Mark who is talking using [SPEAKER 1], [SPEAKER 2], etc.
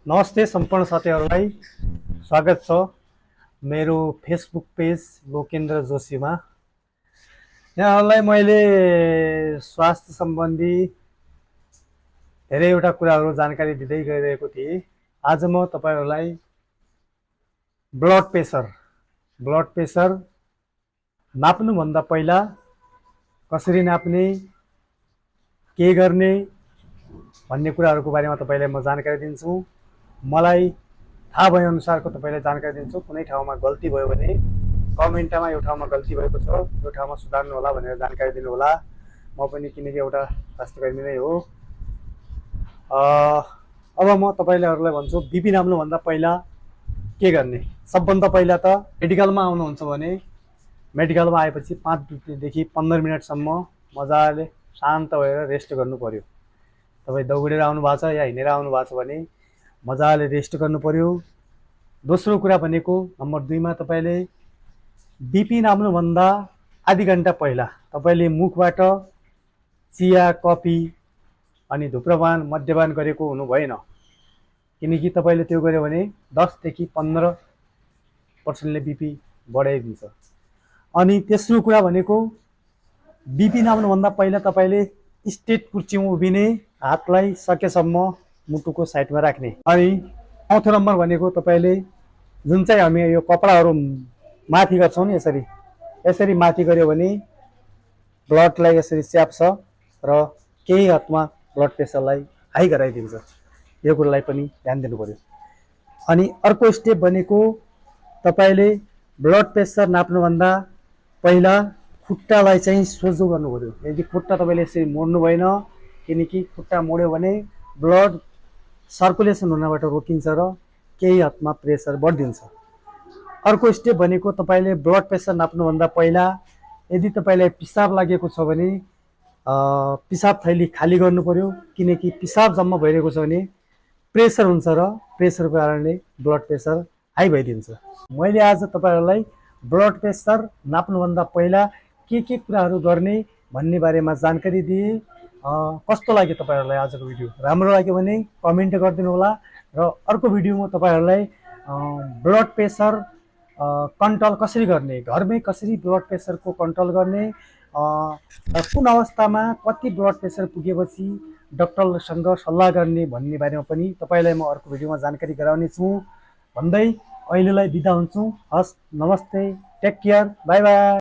[SPEAKER 1] नमस्ते सम्पूर्ण साथीहरूलाई स्वागत छ मेरो फेसबुक पेज लोकेन्द्र जोशीमा। यहाँहरूलाई मैले स्वास्थ्य सम्बन्धी धेरैवटा कुराहरू जानकारी दिँदै गइरहेको थिएँ। आज म तपाईहरुलाई ब्लड प्रेसर नाप्नुभन्दा पहिला कसरी नाप्ने, के गर्ने भन्ने कुराहरूको बारेमा तपाईलाई म जानकारी दिन्छु। मलाई थाहा भए अनुसारको तपाईलाई जानकारी दिन्छु। कुनै ठाउँमा गल्ती भयो भने कमेन्टमा यो ठाउँमा गल्ती भएको छ, यो ठाउँमा सुधार्नु होला भनेर जानकारी दिनु होला। म पनि किनकि एउटा स्वास्थ्यकर्मी नै हो। अब म तपाईहरुलाई भन्छु बीपी नाप्नुभन्दा पहिला के गर्ने। सबभन्दा पहिला त मेडिकलमा आउनुहुन्छ भने मेडिकलमा आएपछि 5 देखि 15 मिनेटसम्म मजाले शान्त भएर रेस्ट गर्नु पर्यो। तपाई दौडेर आउनु भएको छ या हिँडेर आउनु भएको छ भने मजाले रेस्ट गर्नु पर्यो। दोस्रो कुरा भनेको नम्बर 2 मा तपाईले बीपी नाप्नुभन्दा आधी घण्टा पहिला तपाईले मुखबाट चिया, कफी अनि धुम्रपान, मद्यपान गरेको हुनु भएन। किनकि तपाईले त्यो गर्यो भने 10 देखि 15% ले बीपी बढाइदिन्छ। अनि तेस्रो कुरा भनेको बीपी नाप्नुभन्दा पहिला तपाईले स्ट्रेट कुर्सीमा उभिने, हातलाई सकेसम्म मुटुको साइडमा राख्ने। अनि चौथो नम्बर भनेको तपाईले जुन चाहिँ हामी यो कपडाहरू माथि गर्छौं नि, यसरी माथि गर्यो भने ब्लडलाई यसरी च्याप्छ र केही हदमा ब्लड प्रेसरलाई हाई गराइदिन्छ। यो कुरालाई पनि ध्यान दिनु पर्यो। अनि अर्को स्टेप भनेको तपाईले ब्लड प्रेसर नाप्नुभन्दा पहिला खुट्टालाई चाहिँ सोझो गर्नु पर्यो। यदि खुट्टा तपाईले यसरी मोड्नु भएन, किनकि खुट्टा मोड्यो भने ब्लड सर्कुलेसन हुनबाट रोकिन्छ र केही हदमा प्रेसर बढ्दिन्छ। अर्को स्टेप भनेको तपाईले ब्लड प्रेसर नाप्नुभन्दा पहिला यदि तपाईलाई पिसाब लागेको छ भने पिसाब थैली खाली गर्नु पर्यो। किनकि पिसाब जम्मा भइरहेको छ भने प्रेसर हुन्छ र प्रेसरको कारणले ब्लड प्रेसर हाई भइदिन्छ। मैले आज तपाईहरुलाई ब्लड प्रेसर नाप्नुभन्दा पहिला के कुराहरू गर्ने भन्ने बारेमा जानकारी दिए। कस्तो लाग्यो तपाईहरुलाई आजको भिडियो? राम्रो लाग्यो भने कमेन्ट गरिदिनु होला र अर्को भिडियोमा तपाईहरुलाई ब्लड प्रेसर कन्ट्रोल कसरी गर्ने, घरमै कसरी ब्लड प्रेसरको कन्ट्रोल गर्ने, कुन अवस्थामा कति ब्लड प्रेसर पुगेपछि डाक्टरसँग सल्लाह गर्ने भन्ने बारेमा पनि तपाईलाई म अर्को भिडियोमा जानकारी गराउने छु भन्दै अहिलेलाई बिदा हुन्छु। हस्, नमस्ते, टेक केयर, बाइ बाइ।